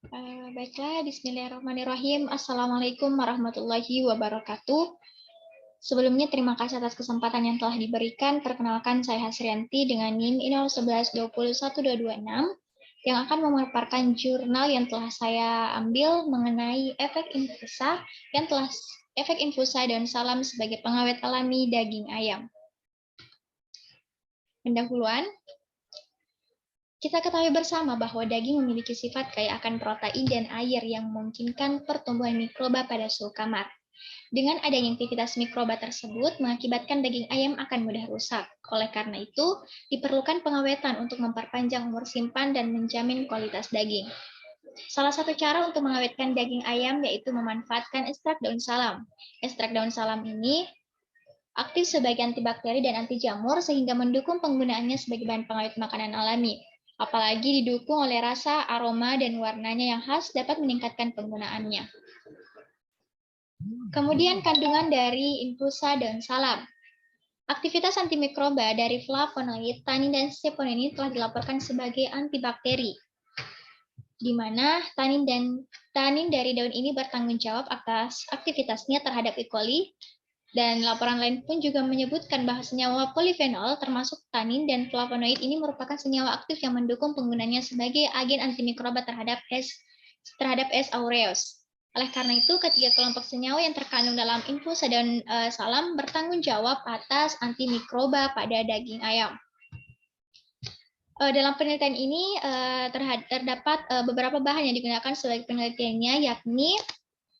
Baiklah, Bismillahirrahmanirrahim. Assalamualaikum warahmatullahi wabarakatuh. Sebelumnya terima kasih atas kesempatan yang telah diberikan. Perkenalkan saya Hasrianti dengan NIM 011-21226 yang akan memaparkan jurnal yang telah saya ambil mengenai efek infusa daun salam sebagai pengawet alami daging ayam. Pendahuluan, kita ketahui bersama bahwa daging memiliki sifat kaya akan protein dan air yang memungkinkan pertumbuhan mikroba pada suhu kamar. Dengan adanya aktivitas mikroba tersebut mengakibatkan daging ayam akan mudah rusak. Oleh karena itu, diperlukan pengawetan untuk memperpanjang umur simpan dan menjamin kualitas daging. Salah satu cara untuk mengawetkan daging ayam yaitu memanfaatkan ekstrak daun salam. Ekstrak daun salam ini aktif sebagai antibakteri dan anti jamur sehingga mendukung penggunaannya sebagai bahan pengawet makanan alami. Apalagi didukung oleh rasa, aroma, dan warnanya yang khas dapat meningkatkan penggunaannya. Kemudian kandungan dari infusa daun salam. Aktivitas antimikroba dari flavonoid, tanin, dan saponin telah dilaporkan sebagai antibakteri, di mana tanin dari daun ini bertanggung jawab atas aktivitasnya terhadap E. coli. Dan laporan lain pun juga menyebutkan bahwa senyawa polifenol termasuk tanin dan flavonoid ini merupakan senyawa aktif yang mendukung penggunanya sebagai agen antimikroba terhadap S. aureus. Oleh karena itu, ketiga kelompok senyawa yang terkandung dalam infusa daun salam bertanggung jawab atas antimikroba pada daging ayam. Dalam penelitian ini terdapat beberapa bahan yang digunakan sebagai penelitiannya, yakni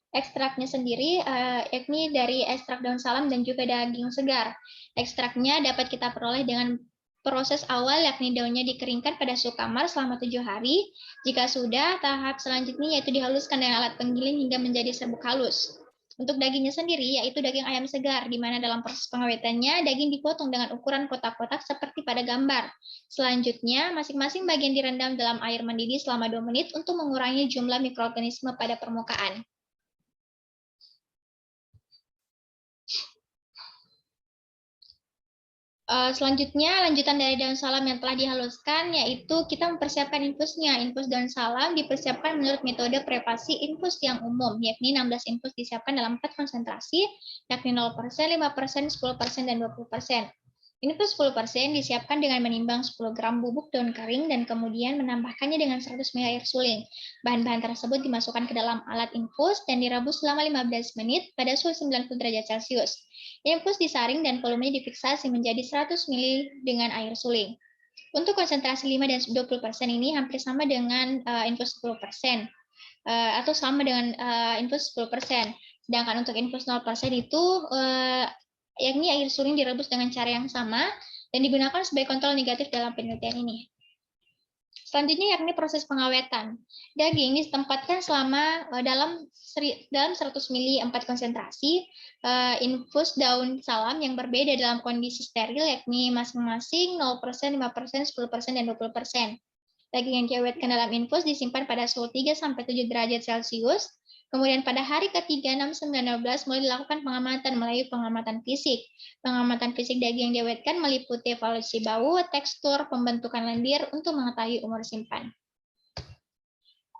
ekstraknya sendiri, yakni dari ekstrak daun salam dan juga daging segar. Ekstraknya dapat kita peroleh dengan proses awal, yakni daunnya dikeringkan pada suhu kamar selama 7 hari. Jika sudah, tahap selanjutnya yaitu dihaluskan dengan alat penggiling hingga menjadi serbuk halus. Untuk dagingnya sendiri, yaitu daging ayam segar, di mana dalam proses pengawetannya, daging dipotong dengan ukuran kotak-kotak seperti pada gambar. Selanjutnya, masing-masing bagian direndam dalam air mendidih selama 2 menit untuk mengurangi jumlah mikroorganisme pada permukaan. Selanjutnya, lanjutan dari daun salam yang telah dihaluskan, yaitu kita mempersiapkan infusnya. Infus daun salam dipersiapkan menurut metode prepasi infus yang umum, yakni 16 infus disiapkan dalam 4 konsentrasi, yakni 0%, 5%, 10%, dan 20%. Infus 10% disiapkan dengan menimbang 10 gram bubuk daun kering dan kemudian menambahkannya dengan 100 ml air suling. Bahan-bahan tersebut dimasukkan ke dalam alat infus dan direbus selama 15 menit pada suhu 90 derajat Celcius. Infus disaring dan volumenya difiksasi menjadi 100 ml dengan air suling. Untuk konsentrasi 5 dan 20% ini hampir sama dengan infus 10%, atau sama dengan infus 10%. Sedangkan untuk infus 0% itu yakni air suling direbus dengan cara yang sama dan digunakan sebagai kontrol negatif dalam penelitian ini. Selanjutnya yakni proses pengawetan. Daging ditempatkan selama dalam 100 ml 4 konsentrasi infus daun salam yang berbeda dalam kondisi steril, yakni masing-masing 0%, 5%, 10%, dan 20%. Daging yang diawetkan dalam infus disimpan pada suhu 3-7 derajat Celcius. Kemudian pada hari ke-3, 6, 9, 12 mulai dilakukan pengamatan melalui pengamatan fisik. Pengamatan fisik daging yang diawetkan meliputi evaluasi bau, tekstur, pembentukan lendir untuk mengetahui umur simpan.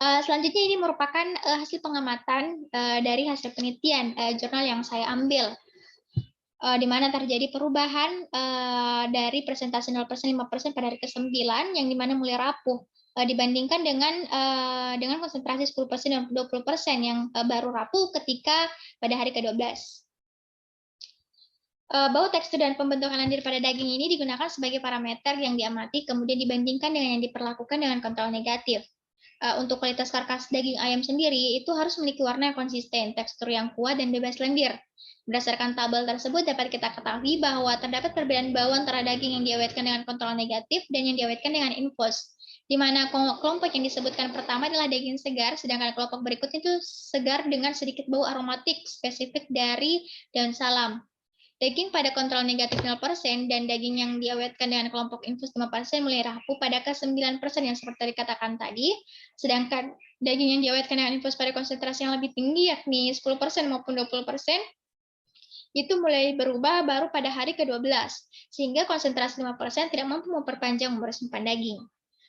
Selanjutnya ini merupakan hasil pengamatan dari hasil penelitian jurnal yang saya ambil, di mana terjadi perubahan dari persentase 0%, 5% pada hari ke-9, yang dimana mulai rapuh dibandingkan dengan konsentrasi 10% dan 20% yang baru rapuh ketika pada hari ke-12. Bau, tekstur, dan pembentukan lendir pada daging ini digunakan sebagai parameter yang diamati, kemudian dibandingkan dengan yang diperlakukan dengan kontrol negatif. Untuk kualitas karkas daging ayam sendiri, itu harus memiliki warna yang konsisten, tekstur yang kuat, dan bebas lendir. Berdasarkan tabel tersebut, dapat kita ketahui bahwa terdapat perbedaan bau antara daging yang diawetkan dengan kontrol negatif dan yang diawetkan dengan infus, di mana kelompok yang disebutkan pertama adalah daging segar, sedangkan kelompok berikutnya itu segar dengan sedikit bau aromatik spesifik dari daun salam. Daging pada kontrol negatif 0% dan daging yang diawetkan dengan kelompok infus 5% mulai rapuh pada ke-9% yang seperti dikatakan tadi, sedangkan daging yang diawetkan dengan infus pada konsentrasi yang lebih tinggi, yakni 10% maupun 20%, itu mulai berubah baru pada hari ke-12, sehingga konsentrasi 5% tidak mampu memperpanjang umur simpan daging.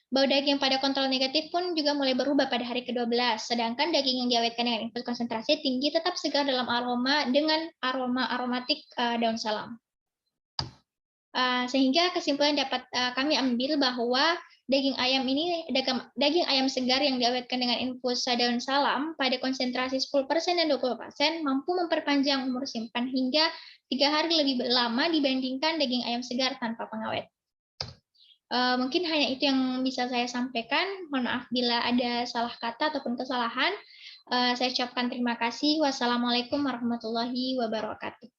Bau daging pada kontrol negatif pun juga mulai berubah pada hari ke-12, sedangkan daging yang diawetkan dengan infus konsentrasi tinggi tetap segar dalam aroma dengan aroma aromatik daun salam. Sehingga kesimpulan dapat kami ambil bahwa daging ayam segar yang diawetkan dengan infus daun salam pada konsentrasi 10% dan 20% mampu memperpanjang umur simpan hingga 3 hari lebih lama dibandingkan daging ayam segar tanpa pengawet. Mungkin hanya itu yang bisa saya sampaikan. Mohon maaf bila ada salah kata ataupun kesalahan. Saya ucapkan terima kasih. Wassalamualaikum warahmatullahi wabarakatuh.